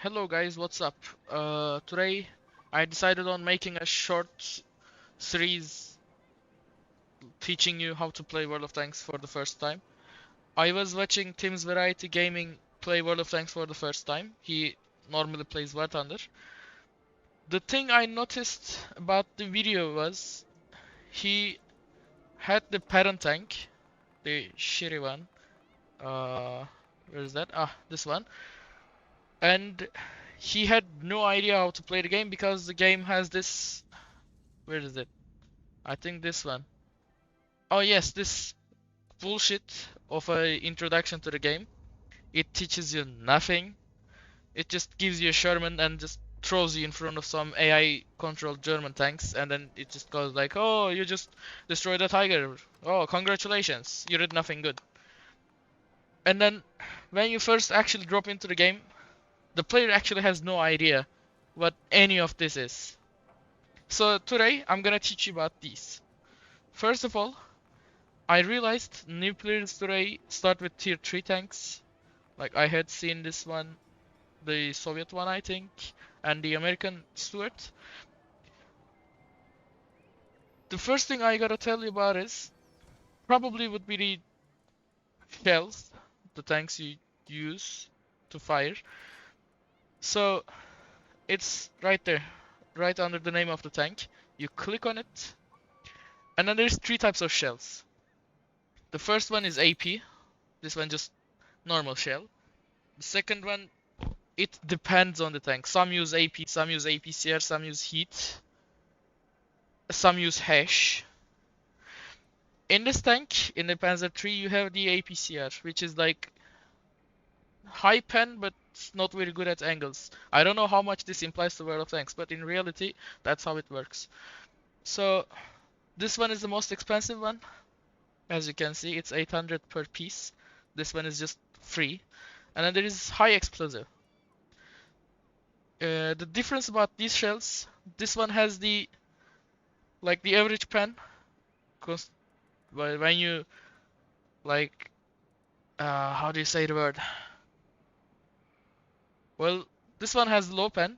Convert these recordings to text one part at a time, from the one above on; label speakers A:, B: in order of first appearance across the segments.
A: Hello guys, what's up? Today I decided on making a short series teaching you how to play World of Tanks for the first time. I was watching Tim's Variety Gaming play World of Tanks for the first time. He normally plays War Thunder. The thing I noticed about the video was he had the parent tank, the shitty one. Where is that? Ah, this one. And he had no idea how to play the game because the game has this. Where is it? I think this one. Oh yes, this bullshit of a introduction to the game. It teaches you nothing. It just gives you a Sherman and just throws you in front of some AI controlled German tanks, and then it just goes like, "Oh, you just destroyed a tiger. Oh, congratulations. You did nothing good." And then when you first actually drop into the game, the player actually has no idea what any of this is. So today I'm gonna teach you about these. First of all, I realized new players today start with tier 3 tanks. Like I had seen this one, the Soviet one I think, and the American Stuart. The first thing I gotta tell you about is probably would be the shells, the tanks you use to fire. So it's right there, right under the name of the tank. You click on it, and then there's three types of shells. The first one is AP, this one just normal shell. The second one, it depends on the tank. Some use AP, some use APCR, some use heat, some use hash. In this tank, in the Panzer III, you have the APCR, which is like high pen, but not very good at angles. I don't know how much this implies to World of Tanks, but in reality, that's how it works. So this one is the most expensive one. As you can see, it's 800 per piece. This one is just free. And then there is high explosive. The difference about these shells, this one has the average pen. When you like, how do you say the word? Well, this one has low pen,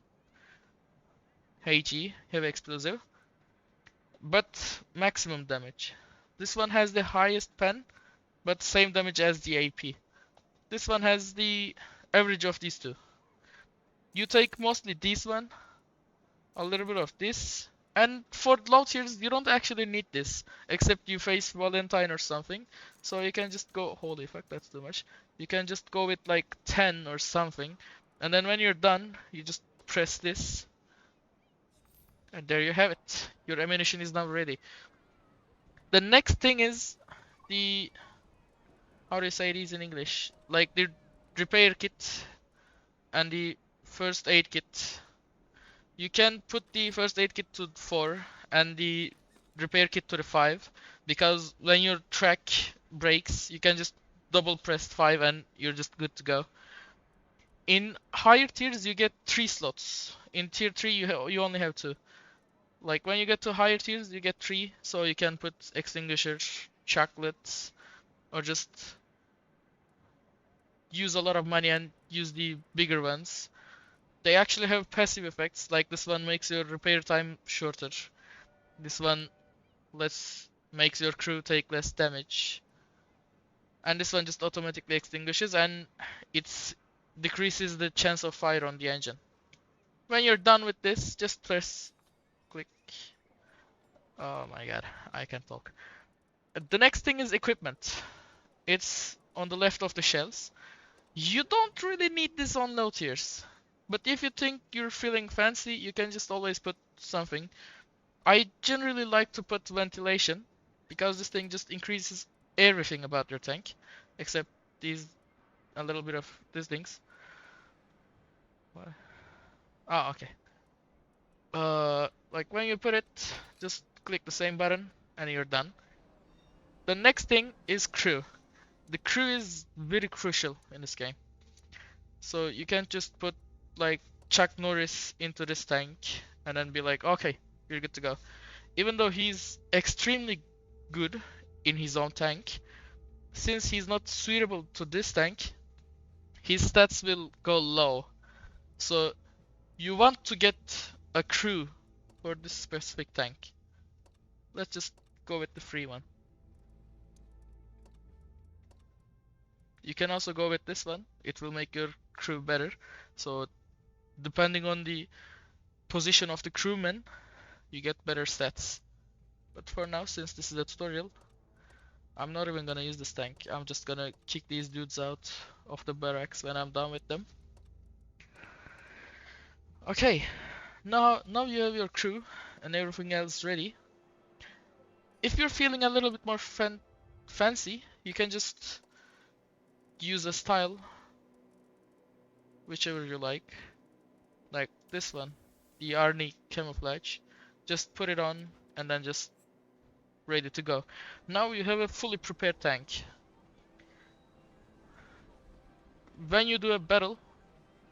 A: HE, heavy explosive, but maximum damage. This one has the highest pen, but same damage as the AP. This one has the average of these two. You take mostly this one, a little bit of this, and for low tiers you don't actually need this, except you face Valentine or something. So you can just go, holy fuck, that's too much. You can just go with like 10 or something, and then when you're done, you just press this, and there you have it. Your ammunition is now ready. The next thing is the, how do you say these in English? Like the repair kit and the first aid kit. You can put the first aid kit to 4 and the repair kit to the 5, because when your track breaks, you can just double press 5 and you're just good to go. In higher tiers, you get 3 slots. In tier 3, you only have 2. Like when you get to higher tiers, you get 3, so you can put extinguishers, chocolates, or just use a lot of money and use the bigger ones. They actually have passive effects, like this one makes your repair time shorter. This one makes your crew take less damage. And this one just automatically extinguishes, and it decreases the chance of fire on the engine. When you're done with this, just press click. Oh my god, I can't talk. The next thing is equipment. It's on the left of the shells. You don't really need this on low tiers. But if you think you're feeling fancy, you can just always put something. I generally like to put ventilation, because this thing just increases everything about your tank, except a little bit of these things. What? Oh, okay. Like when you put it, just click the same button and you're done. The next thing is crew. The crew is very crucial in this game. So you can't just put like Chuck Norris into this tank and then be like, okay, you're good to go. Even though he's extremely good in his own tank, since he's not suitable to this tank, his stats will go low. So you want to get a crew for this specific tank. Let's just go with the free one. You can also go with this one. It will make your crew better. So depending on the position of the crewman, you get better stats. But for now, since this is a tutorial, I'm not even gonna use this tank. I'm just gonna kick these dudes out of the barracks when I'm done with them. Okay, now you have your crew and everything else ready. If you're feeling a little bit more fancy, you can just use a style, whichever you like this one, the Arnie camouflage. Just put it on and then just ready to go. Now you have a fully prepared tank. When you do a battle,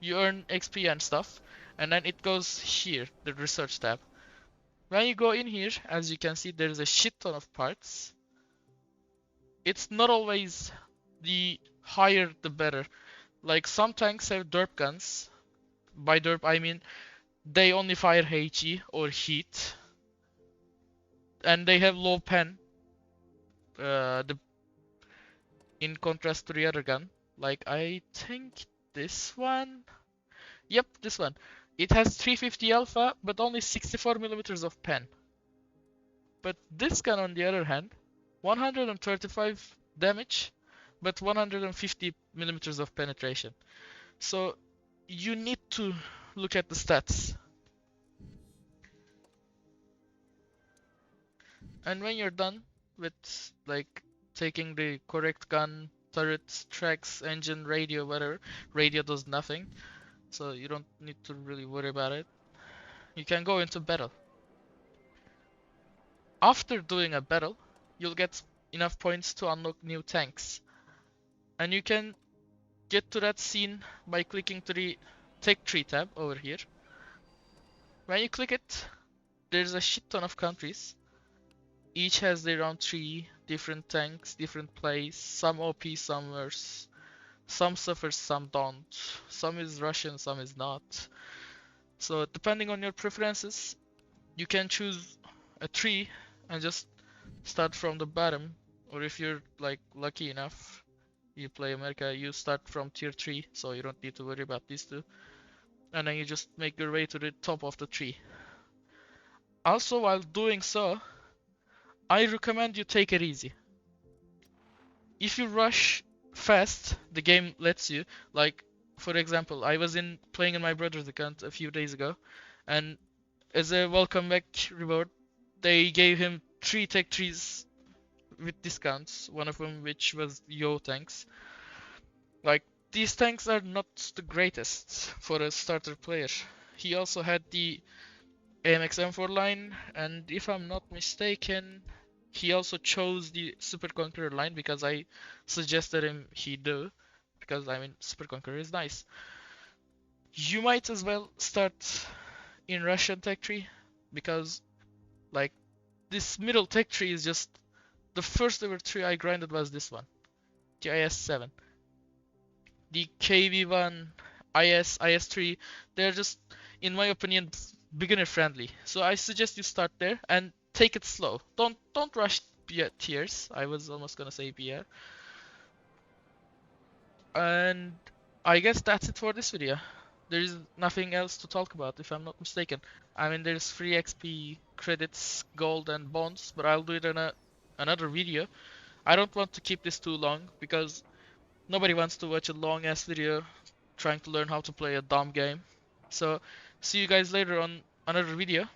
A: you earn XP and stuff, and then it goes here, the research tab. When you go in here, as you can see, there's a shit ton of parts. It's not always the higher the better. Like some tanks have derp guns. By derp I mean they only fire HE or heat, and they have low pen. In contrast to the other gun, like I think this one. Yep, this one. It has 350 alpha, but only 64 millimeters of pen. But this gun, on the other hand, 135 damage, but 150 millimeters of penetration. So you need to look at the stats. And when you're done with like taking the correct gun, turrets, tracks, engine, radio, whatever, radio does nothing, so you don't need to really worry about it. You can go into battle. After doing a battle, you'll get enough points to unlock new tanks. And you can get to that scene by clicking to the tech tree tab over here. When you click it, there's a shit ton of countries. Each has their own tree, different tanks, different plays, some OP, some worse. Some suffer, some don't. Some is Russian, some is not. So depending on your preferences, you can choose a tree and just start from the bottom. Or if you're like lucky enough, you play America, you start from tier 3, so you don't need to worry about these two. And then you just make your way to the top of the tree. Also, while doing so, I recommend you take it easy. If you rush fast, the game lets you. Like, for example, I was playing in my brother's account a few days ago, and as a welcome back reward, they gave him 3 tech trees with discounts, one of them which was Yo tanks. Like, these tanks are not the greatest for a starter player. He also had the AMX M4 line, and if I'm not mistaken, he also chose the Super Conqueror line because I suggested him he do, because I mean Super Conqueror is nice. You might as well start in Russian tech tree, because like this middle tech tree is just the first ever tree I grinded was this one, the IS-7. The KV-1, IS-3, they're just, in my opinion, beginner friendly. So I suggest you start there and take it slow. Don't rush tiers. I was almost gonna say BR. And I guess that's it for this video. There is nothing else to talk about, if I'm not mistaken. I mean, there's free XP, credits, gold, and bonds, but I'll do it in another video. I don't want to keep this too long because nobody wants to watch a long ass video trying to learn how to play a dumb game. So see you guys later on another video.